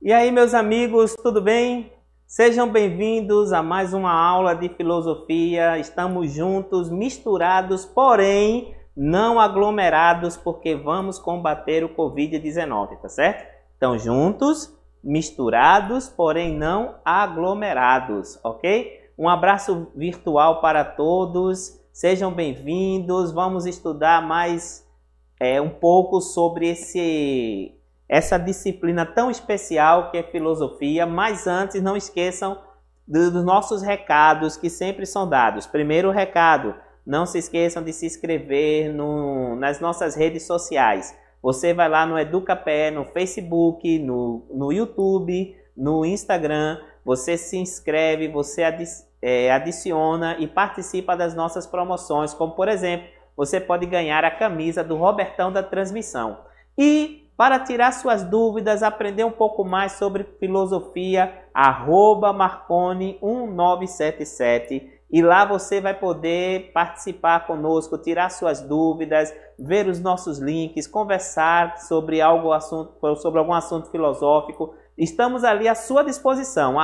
E aí, meus amigos, tudo bem? Sejam bem-vindos a mais uma aula de filosofia. Estamos juntos, misturados, porém não aglomerados, porque vamos combater o Covid-19, tá certo? Então, juntos, misturados, porém não aglomerados, ok? Um abraço virtual para todos. Sejam bem-vindos. Vamos estudar mais um pouco sobre essa disciplina tão especial que é filosofia, mas antes não esqueçam dos nossos recados que sempre são dados. Primeiro recado, não se esqueçam de se inscrever nas nossas redes sociais. Você vai lá no EducaPE, no Facebook, no YouTube, no Instagram, você se inscreve, você adiciona e participa das nossas promoções, como por exemplo, você pode ganhar a camisa do Robertão da Transmissão. E para tirar suas dúvidas, aprender um pouco mais sobre filosofia, @Marconi1977. E lá você vai poder participar conosco, tirar suas dúvidas, ver os nossos links, conversar sobre algum assunto filosófico. Estamos ali à sua disposição,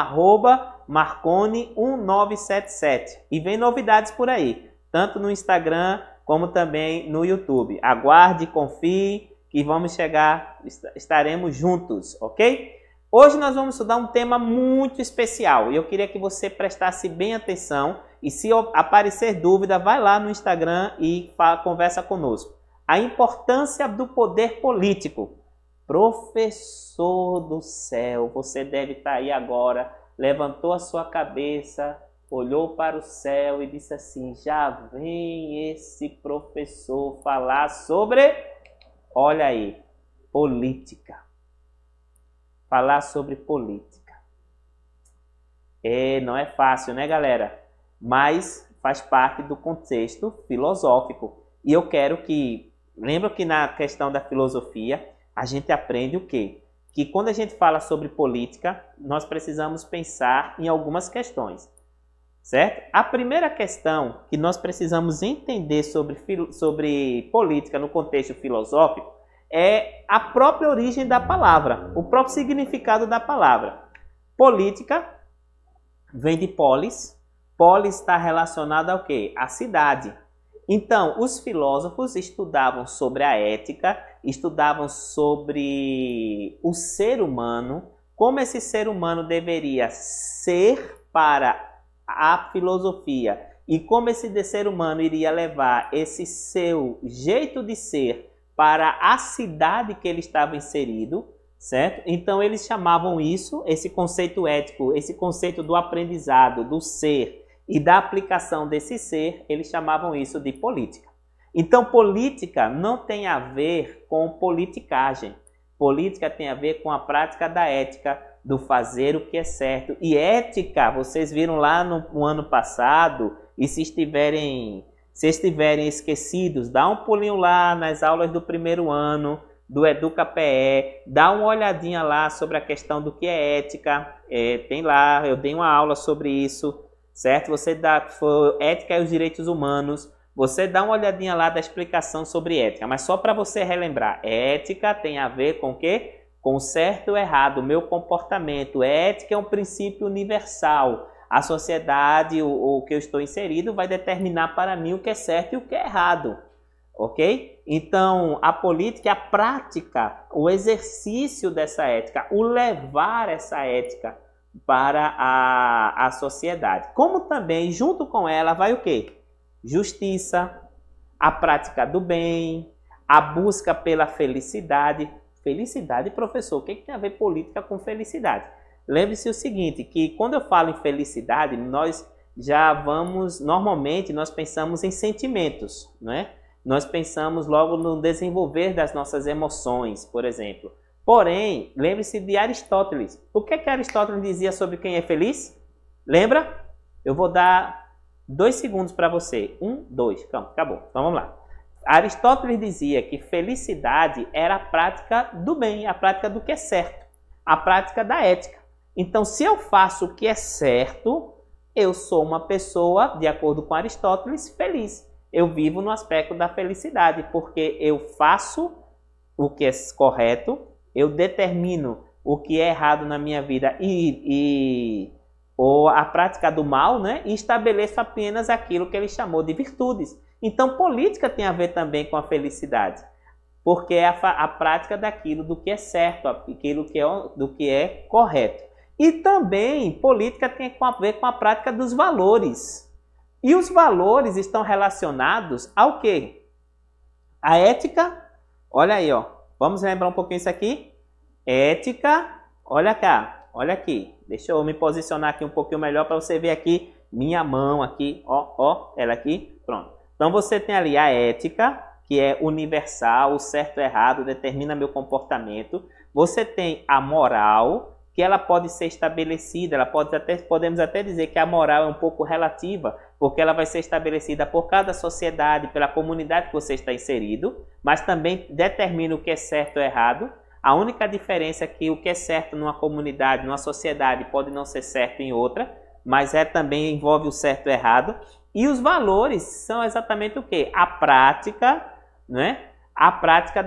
@Marconi1977. E vem novidades por aí, tanto no Instagram como também no YouTube. Aguarde, confie, que vamos chegar, estaremos juntos, ok? Hoje nós vamos estudar um tema muito especial e eu queria que você prestasse bem atenção e se aparecer dúvida, vai lá no Instagram e conversa conosco. A importância do poder político. Professor do céu, você deve estar aí agora, levantou a sua cabeça, olhou para o céu e disse assim, já vem esse professor falar sobre... Olha aí, política. Falar sobre política. Não é fácil, né, galera? Mas faz parte do contexto filosófico. E eu quero que... Lembra que na questão da filosofia, a gente aprende o quê? Que quando a gente fala sobre política, nós precisamos pensar em algumas questões. Certo? A primeira questão que nós precisamos entender sobre política no contexto filosófico é a própria origem da palavra, o próprio significado da palavra. Política vem de polis. Polis está relacionada ao quê? À cidade. Então, os filósofos estudavam sobre a ética, estudavam sobre o ser humano, como esse ser humano deveria ser para a filosofia e como esse ser humano iria levar esse seu jeito de ser para a cidade que ele estava inserido, certo? Então eles chamavam isso, esse conceito ético, esse conceito do aprendizado, do ser e da aplicação desse ser, eles chamavam isso de política. Então política não tem a ver com politicagem. Política tem a ver com a prática da ética, do fazer o que é certo. E ética, vocês viram lá no ano passado, e se estiverem esquecidos, dá um pulinho lá nas aulas do primeiro ano, do EducaPE, dá uma olhadinha lá sobre a questão do que é ética, tem lá, eu dei uma aula sobre isso, certo? Você ética e os direitos humanos, você dá uma olhadinha lá da explicação sobre ética, mas só para você relembrar, ética tem a ver com o quê? Com certo ou errado, o meu comportamento. Ética é um princípio universal. A sociedade, o que eu estou inserido, vai determinar para mim o que é certo e o que é errado. Ok? Então, a política é a prática, o exercício dessa ética, o levar essa ética para a sociedade. Como também, junto com ela, vai o quê? Justiça, a prática do bem, a busca pela felicidade. Felicidade, professor, o que tem a ver política com felicidade? Lembre-se o seguinte, que quando eu falo em felicidade, normalmente nós pensamos em sentimentos, não é? Nós pensamos logo no desenvolver das nossas emoções, por exemplo. Porém, lembre-se de Aristóteles. O que Aristóteles dizia sobre quem é feliz? Lembra? Eu vou dar 2 segundos para você. 1, 2, pronto, acabou. Então vamos lá. Aristóteles dizia que felicidade era a prática do bem, a prática do que é certo, a prática da ética. Então, se eu faço o que é certo, eu sou uma pessoa, de acordo com Aristóteles, feliz. Eu vivo no aspecto da felicidade, porque eu faço o que é correto, eu determino o que é errado na minha vida ou a prática do mal, né? E estabeleço apenas aquilo que ele chamou de virtudes. Então, política tem a ver também com a felicidade, porque é a prática daquilo do que é certo, aquilo do que é correto. E também política tem a ver com a prática dos valores. E os valores estão relacionados ao quê? A ética, olha aí, ó. Vamos lembrar um pouquinho isso aqui? Ética, olha cá, olha aqui. Deixa eu me posicionar aqui um pouquinho melhor para você ver aqui minha mão aqui, ó, ela aqui, pronto. Então você tem ali a ética, que é universal, o certo e errado determina meu comportamento. Você tem a moral, que ela pode ser estabelecida, podemos até dizer que a moral é um pouco relativa, porque ela vai ser estabelecida por cada sociedade, pela comunidade que você está inserido, mas também determina o que é certo ou errado. A única diferença é que o que é certo numa comunidade, numa sociedade, pode não ser certo em outra, mas também envolve o certo e o errado. E os valores são exatamente o quê? A prática, né? A prática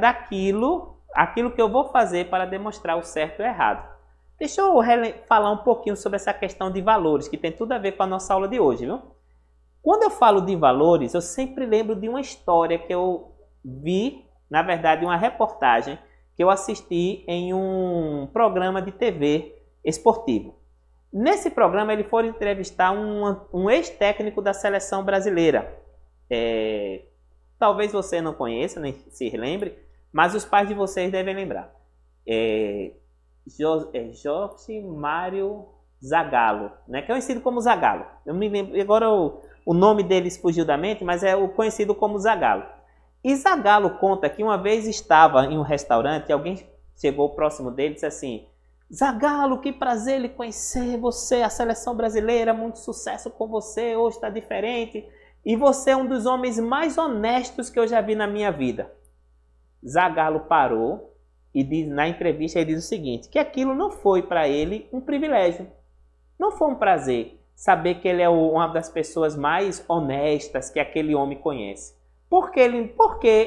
aquilo que eu vou fazer para demonstrar o certo e o errado. Deixa eu falar um pouquinho sobre essa questão de valores, que tem tudo a ver com a nossa aula de hoje, viu? Quando eu falo de valores, eu sempre lembro de uma história que eu vi, na verdade, uma reportagem que eu assisti em um programa de TV esportivo. Nesse programa, ele foi entrevistar um ex-técnico da seleção brasileira. Talvez você não conheça, nem se lembre, mas os pais de vocês devem lembrar. Jorge Mário Zagallo, né? Que é conhecido como Zagallo. Eu me lembro, agora o nome deles fugiu da mente, mas é o conhecido como Zagallo. E Zagallo conta que uma vez estava em um restaurante e alguém chegou próximo dele e disse assim: Zagallo, que prazer lhe conhecer, você, a seleção brasileira, muito sucesso com você, hoje está diferente, e você é um dos homens mais honestos que eu já vi na minha vida. Zagallo parou e na entrevista ele diz o seguinte, que aquilo não foi para ele um privilégio, não foi um prazer saber que ele é uma das pessoas mais honestas que aquele homem conhece. Por que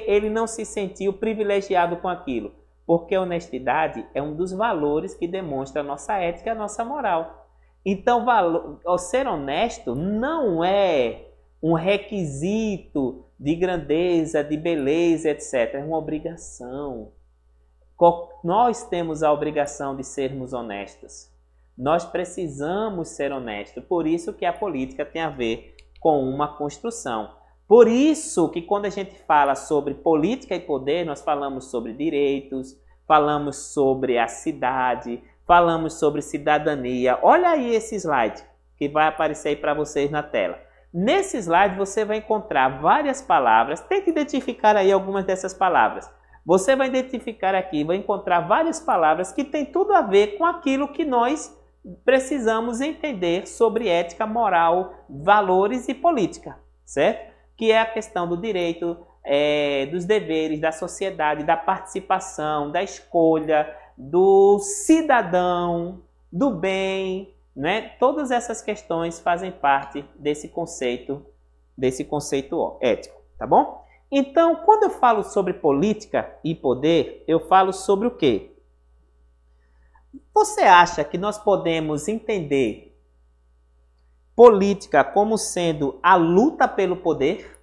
ele não se sentiu privilegiado com aquilo? Porque a honestidade é um dos valores que demonstra a nossa ética e a nossa moral. Então, ser honesto não é um requisito de grandeza, de beleza, etc. É uma obrigação. Nós temos a obrigação de sermos honestos. Nós precisamos ser honestos. Por isso que a política tem a ver com uma construção. Por isso que quando a gente fala sobre política e poder, nós falamos sobre direitos, falamos sobre a cidade, falamos sobre cidadania. Olha aí esse slide que vai aparecer aí para vocês na tela. Nesse slide você vai encontrar várias palavras. Tente identificar aí algumas dessas palavras. Você vai identificar aqui, vai encontrar várias palavras que têm tudo a ver com aquilo que nós precisamos entender sobre ética, moral, valores e política, certo? Que é a questão do direito, dos deveres, da sociedade, da participação, da escolha, do cidadão, do bem, né? Todas essas questões fazem parte desse conceito ético, tá bom? Então, quando eu falo sobre política e poder, eu falo sobre o quê? Você acha que nós podemos entender política como sendo a luta pelo poder?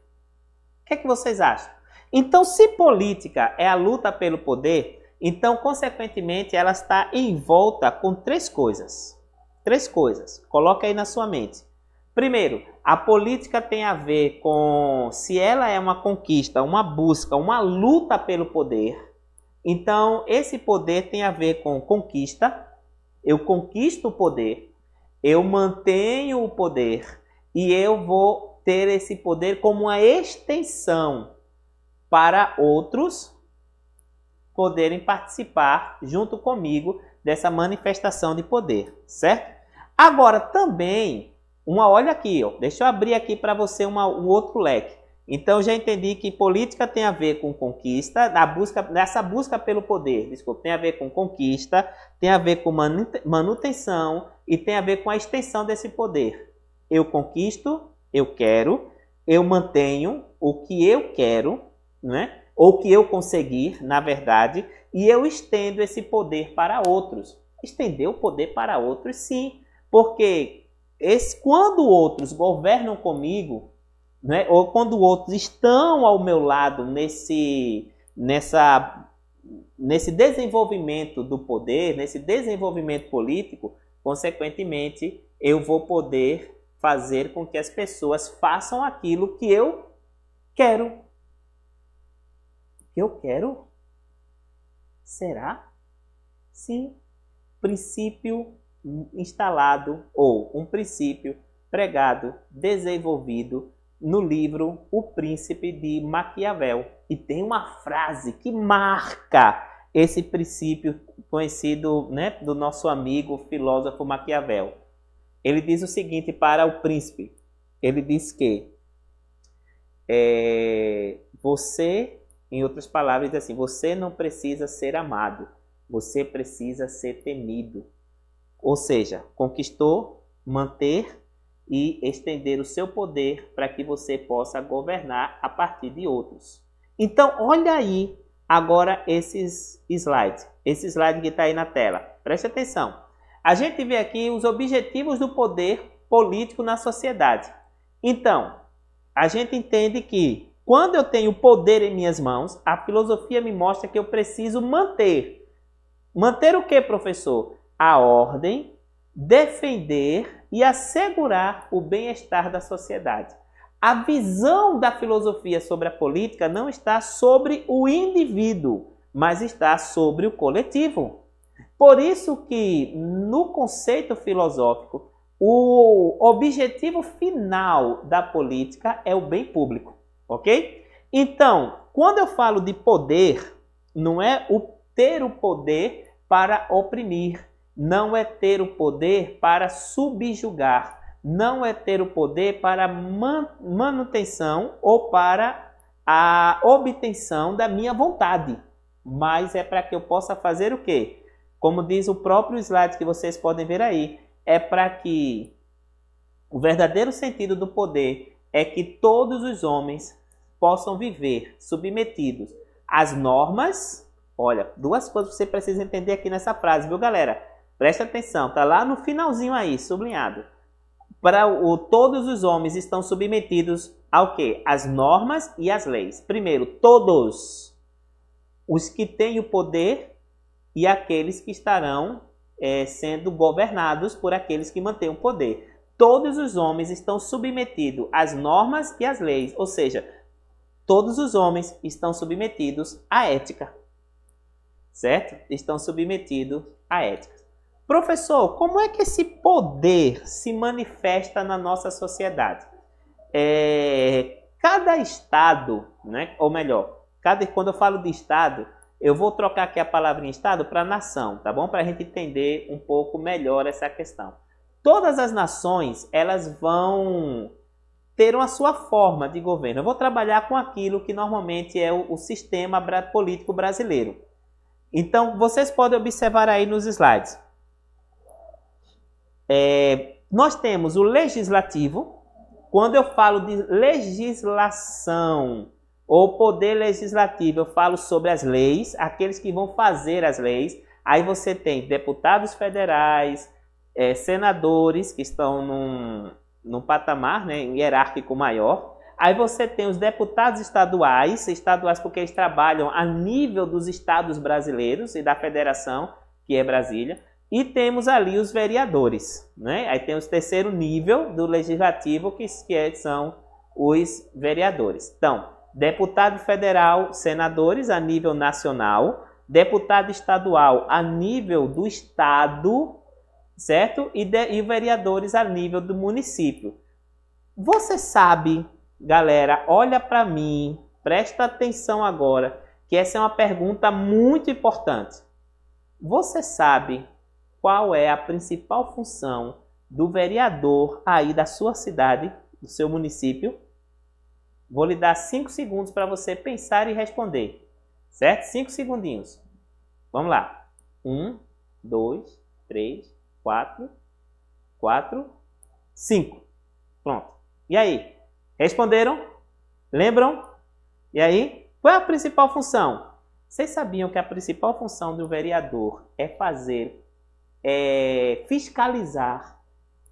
O que é que vocês acham? Então, se política é a luta pelo poder, então, consequentemente, ela está envolta com três coisas. Três coisas. Coloca aí na sua mente. Primeiro, a política tem a ver com, se ela é uma conquista, uma busca, uma luta pelo poder, então esse poder tem a ver com conquista, eu conquisto o poder, eu mantenho o poder e eu vou ter esse poder como uma extensão para outros poderem participar junto comigo dessa manifestação de poder, certo? Agora também, olha aqui, ó, deixa eu abrir aqui para você um outro leque. Então eu já entendi que política tem a ver com conquista, nessa busca pelo poder, desculpa, tem a ver com conquista, tem a ver com manutenção e tem a ver com a extensão desse poder. Eu conquisto, eu quero, eu mantenho o que eu quero, né? ou que eu conseguir, na verdade, e eu estendo esse poder para outros. Estender o poder para outros, sim, porque quando outros governam comigo, né, ou quando outros estão ao meu lado nesse desenvolvimento do poder, nesse desenvolvimento político, consequentemente, eu vou poder fazer com que as pessoas façam aquilo que eu quero. Que eu quero? Será? Sim. Princípio instalado ou um princípio pregado, desenvolvido no livro O Príncipe de Maquiavel. E tem uma frase que marca esse princípio conhecido, né, do nosso amigo filósofo Maquiavel. Ele diz o seguinte para o príncipe. Ele diz que você, em outras palavras, diz assim, você não precisa ser amado, você precisa ser temido. Ou seja, conquistou, manter e estender o seu poder para que você possa governar a partir de outros. Então, olha aí agora esses slides. Esse slide que está aí na tela. Preste atenção. A gente vê aqui os objetivos do poder político na sociedade. Então, a gente entende que quando eu tenho poder em minhas mãos, a filosofia me mostra que eu preciso manter. Manter o que, professor? A ordem, defender e assegurar o bem-estar da sociedade. A visão da filosofia sobre a política não está sobre o indivíduo, mas está sobre o coletivo. Por isso que, no conceito filosófico, o objetivo final da política é o bem público, ok? Então, quando eu falo de poder, não é ter o poder para oprimir, não é ter o poder para subjugar, não é ter o poder para manutenção ou para a obtenção da minha vontade, mas é para que eu possa fazer o quê? Como diz o próprio slide que vocês podem ver aí, é para que o verdadeiro sentido do poder é que todos os homens possam viver submetidos às normas. Olha, duas coisas que você precisa entender aqui nessa frase, viu, galera? Presta atenção, tá lá no finalzinho aí, sublinhado. Todos os homens estão submetidos ao quê? Às normas e às leis. Primeiro, todos os que têm o poder e aqueles que estarão sendo governados por aqueles que mantêm o poder. Todos os homens estão submetidos às normas e às leis, ou seja, todos os homens estão submetidos à ética, certo? Estão submetidos à ética. Professor, como é que esse poder se manifesta na nossa sociedade? Cada estado, né? Ou melhor, quando eu falo de estado, eu vou trocar aqui a palavrinha estado para nação, tá bom? Para a gente entender um pouco melhor essa questão. Todas as nações, elas vão ter uma sua forma de governo. Eu vou trabalhar com aquilo que normalmente é o sistema político brasileiro. Então, vocês podem observar aí nos slides. Nós temos o legislativo. Quando eu falo de legislação ou poder legislativo, eu falo sobre as leis, aqueles que vão fazer as leis. Aí você tem deputados federais, senadores que estão num patamar, né, hierárquico maior. Aí você tem os deputados estaduais porque eles trabalham a nível dos estados brasileiros e da federação, que é Brasília. E temos ali os vereadores, né? Aí tem o terceiro nível do legislativo, que são os vereadores. Então, deputado federal, senadores a nível nacional, deputado estadual a nível do estado, certo? E vereadores a nível do município. Você sabe, galera, olha para mim, presta atenção agora, que essa é uma pergunta muito importante. Você sabe qual é a principal função do vereador aí da sua cidade, do seu município? Vou lhe dar 5 segundos para você pensar e responder, certo? 5 segundinhos. Vamos lá. 1, 2, 3, 4, 5. Pronto. E aí? Responderam? Lembram? E aí? Qual é a principal função? Vocês sabiam que a principal função do vereador é fiscalizar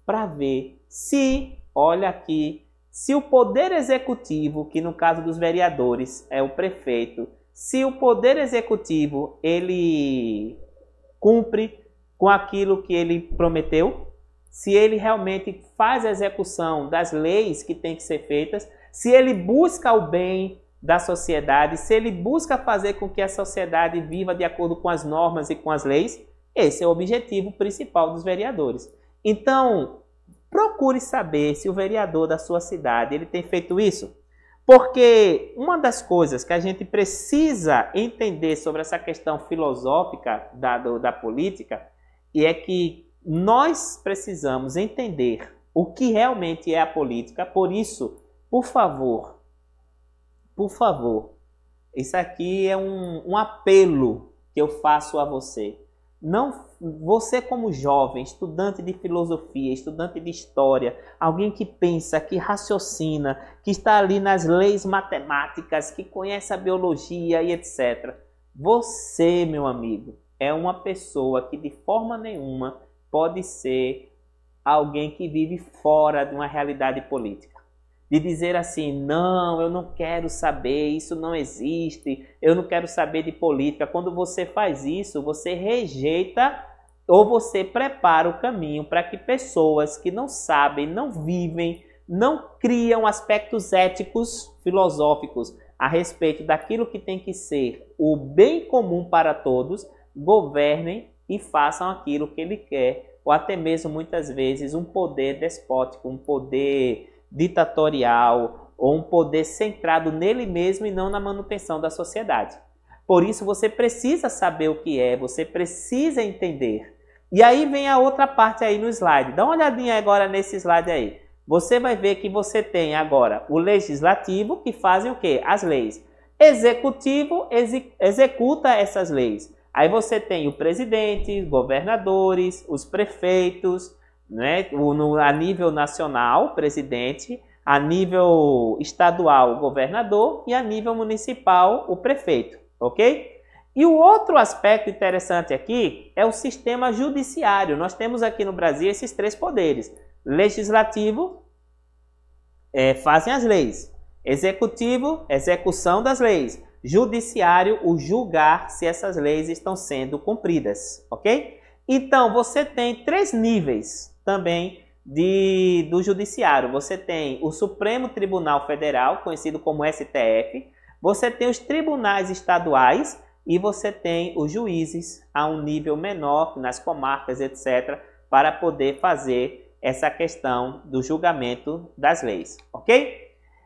para ver se, olha aqui, se o poder executivo, que no caso dos vereadores é o prefeito, se o poder executivo ele cumpre com aquilo que ele prometeu, se ele realmente faz a execução das leis que tem que ser feitas, se ele busca o bem da sociedade, se ele busca fazer com que a sociedade viva de acordo com as normas e com as leis, esse é o objetivo principal dos vereadores. Então, procure saber se o vereador da sua cidade ele tem feito isso. Porque uma das coisas que a gente precisa entender sobre essa questão filosófica da política é que nós precisamos entender o que realmente é a política. Por isso, por favor, isso aqui é um apelo que eu faço a você. Não, você como jovem, estudante de filosofia, estudante de história, alguém que pensa, que raciocina, que está ali nas leis matemáticas, que conhece a biologia e etc. Você, meu amigo, é uma pessoa que de forma nenhuma pode ser alguém que vive fora de uma realidade política. De dizer assim, não, eu não quero saber, isso não existe, eu não quero saber de política. Quando você faz isso, você rejeita ou você prepara o caminho para que pessoas que não sabem, não vivem, não criam aspectos éticos, filosóficos a respeito daquilo que tem que ser o bem comum para todos, governem e façam aquilo que ele quer, ou até mesmo muitas vezes um poder despótico, um poder ditatorial ou um poder centrado nele mesmo e não na manutenção da sociedade. Por isso você precisa saber o que é, você precisa entender. E aí vem a outra parte aí no slide. Dá uma olhadinha agora nesse slide aí. Você vai ver que você tem agora o legislativo, que fazem o quê? As leis. Executivo executa essas leis. Aí você tem o presidente, governadores, os prefeitos, né? A nível nacional, presidente, a nível estadual, o governador, e a nível municipal, o prefeito, ok? E o outro aspecto interessante aqui é o sistema judiciário. Nós temos aqui no Brasil esses três poderes. Legislativo, fazem as leis. Executivo, execução das leis. Judiciário, o julgar se essas leis estão sendo cumpridas, ok? Então, você tem três níveis também do judiciário. Você tem o Supremo Tribunal Federal, conhecido como STF, você tem os tribunais estaduais e você tem os juízes a um nível menor, nas comarcas, etc., para poder fazer essa questão do julgamento das leis, ok?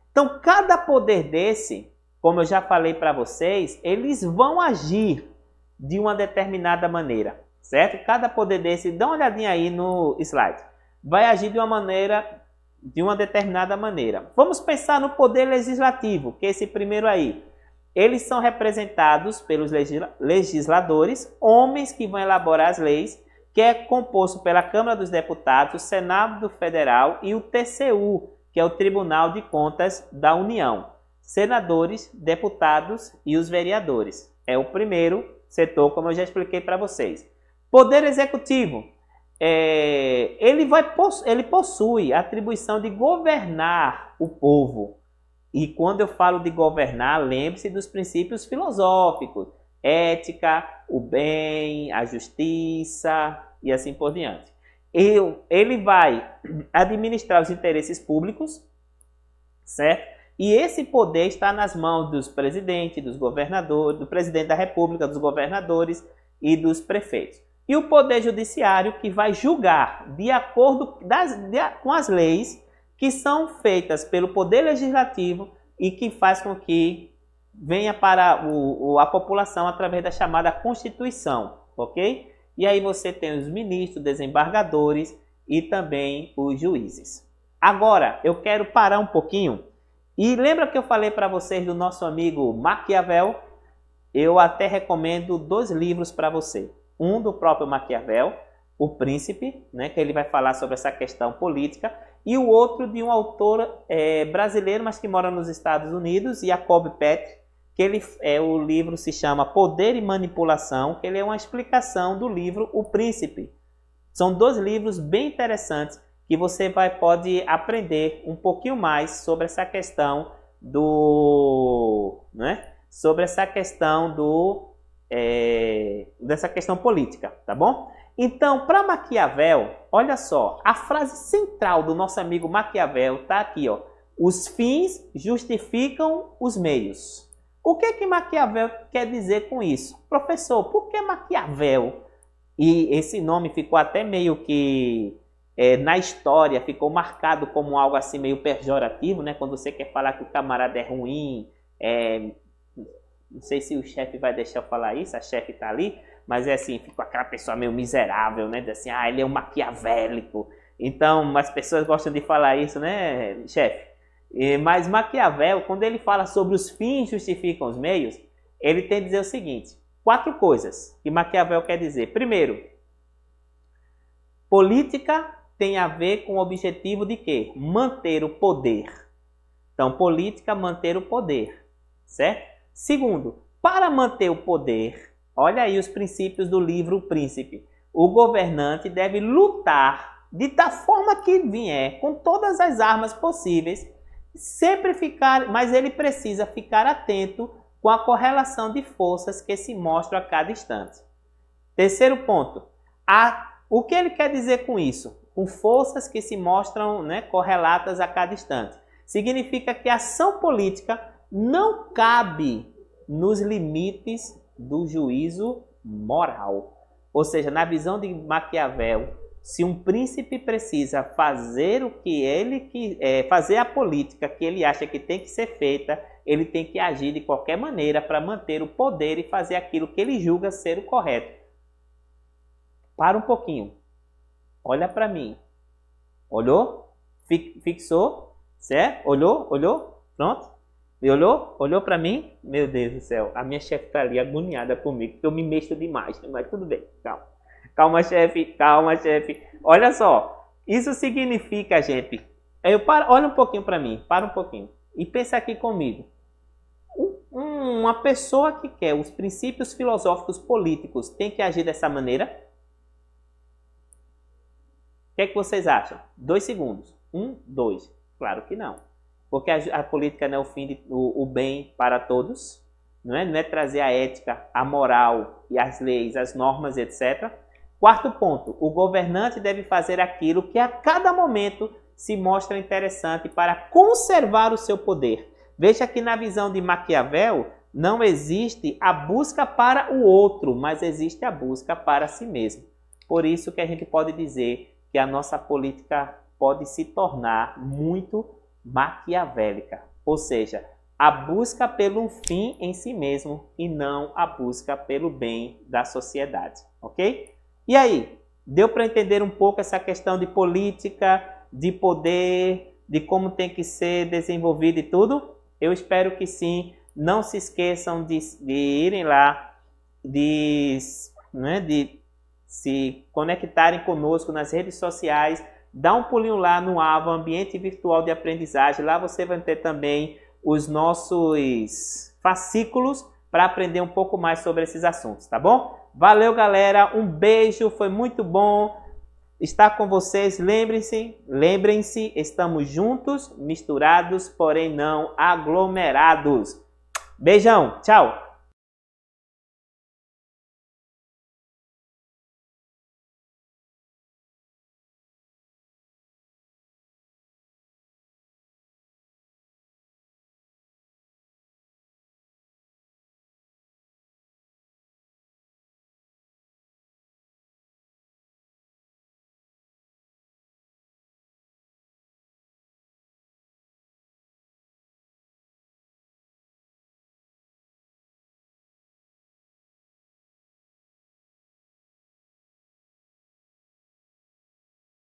Então, cada poder desse, como eu já falei para vocês, eles vão agir de uma determinada maneira. Certo? Cada poder desse, dá uma olhadinha aí no slide, vai agir de uma determinada maneira. Vamos pensar no poder legislativo, que é esse primeiro aí. Eles são representados pelos legisladores, homens que vão elaborar as leis, que é composto pela Câmara dos Deputados, o Senado Federal e o TCU, que é o Tribunal de Contas da União. Senadores, deputados e os vereadores. É o primeiro setor, como eu já expliquei para vocês. Poder Executivo, ele possui a atribuição de governar o povo. E quando eu falo de governar, lembre-se dos princípios filosóficos, ética, o bem, a justiça e assim por diante. Ele vai administrar os interesses públicos, certo? E esse poder está nas mãos dos presidentes, dos governadores, do presidente da República, dos governadores e dos prefeitos. E o poder judiciário, que vai julgar de acordo com as leis que são feitas pelo poder legislativo e que faz com que venha para a população através da chamada Constituição, ok? E aí você tem os ministros, desembargadores e também os juízes. Agora, eu quero parar um pouquinho. E lembra que eu falei para vocês do nosso amigo Maquiavel? Eu até recomendo 2 livros para você. Um do próprio Maquiavel, O Príncipe, né, que ele vai falar sobre essa questão política, e o outro de um autor brasileiro, mas que mora nos Estados Unidos, Jacob Petri, o livro se chama Poder e Manipulação, que ele é uma explicação do livro O Príncipe. São 2 livros bem interessantes que você pode aprender um pouquinho mais sobre essa questão dessa questão política, tá bom? Então, para Maquiavel, olha só, a frase central do nosso amigo Maquiavel está aqui, ó. Os fins justificam os meios. O que que Maquiavel quer dizer com isso? Professor, por que Maquiavel? E esse nome ficou até meio que na história, ficou marcado como algo assim meio pejorativo, né? Quando você quer falar que o camarada é ruim, não sei se o chefe vai deixar eu falar isso, a chefe tá ali, mas é assim, fica aquela pessoa meio miserável, né? Assim, ele é um maquiavélico. Então, as pessoas gostam de falar isso, né, chefe? Mas Maquiavel, quando ele fala sobre os fins justificam os meios, ele tem que dizer o seguinte, 4 coisas que Maquiavel quer dizer. Primeiro, política tem a ver com o objetivo de quê? Manter o poder. Então, política, manter o poder, certo? Segundo, para manter o poder, olha aí os princípios do livro O Príncipe. O governante deve lutar da forma que vier, com todas as armas possíveis, mas ele precisa ficar atento com a correlação de forças que se mostram a cada instante. Terceiro ponto, o que ele quer dizer com isso? Com forças que se mostram, né, correlatas a cada instante. Significa que a ação política não cabe nos limites do juízo moral. Ou seja, na visão de Maquiavel, se um príncipe precisa fazer fazer a política que ele acha que tem que ser feita, ele tem que agir de qualquer maneira para manter o poder e fazer aquilo que ele julga ser o correto. Para um pouquinho. Olha para mim. Olhou? Fixou? Certo? Olhou? Pronto? E olhou para mim? Meu Deus do céu, a minha chefe está ali agoniada comigo, porque eu me mexo demais, mas tudo bem, calma. Calma, chefe. Olha só, isso significa, gente, olha um pouquinho para mim, para um pouquinho, e pensa aqui comigo. Uma pessoa que quer os princípios filosóficos políticos tem que agir dessa maneira? O que é que vocês acham? 2 segundos. 1, 2. Claro que não. Porque a política não é o fim o bem para todos, não é trazer a ética, a moral e as leis, as normas, etc. 4º ponto, o governante deve fazer aquilo que a cada momento se mostra interessante para conservar o seu poder. Veja que na visão de Maquiavel não existe a busca para o outro, mas existe a busca para si mesmo. Por isso que a gente pode dizer que a nossa política pode se tornar muito maquiavélica, ou seja, a busca pelo fim em si mesmo e não a busca pelo bem da sociedade, ok? E aí, deu para entender um pouco essa questão de política, de poder, de como tem que ser desenvolvido e tudo? Eu espero que sim. Não se esqueçam de irem lá, de se conectarem conosco nas redes sociais. Dá um pulinho lá no AVA, Ambiente Virtual de Aprendizagem. Lá você vai ter também os nossos fascículos para aprender um pouco mais sobre esses assuntos, tá bom? Valeu, galera. Um beijo, foi muito bom estar com vocês. Lembrem-se, estamos juntos, misturados, porém não aglomerados. Beijão, tchau!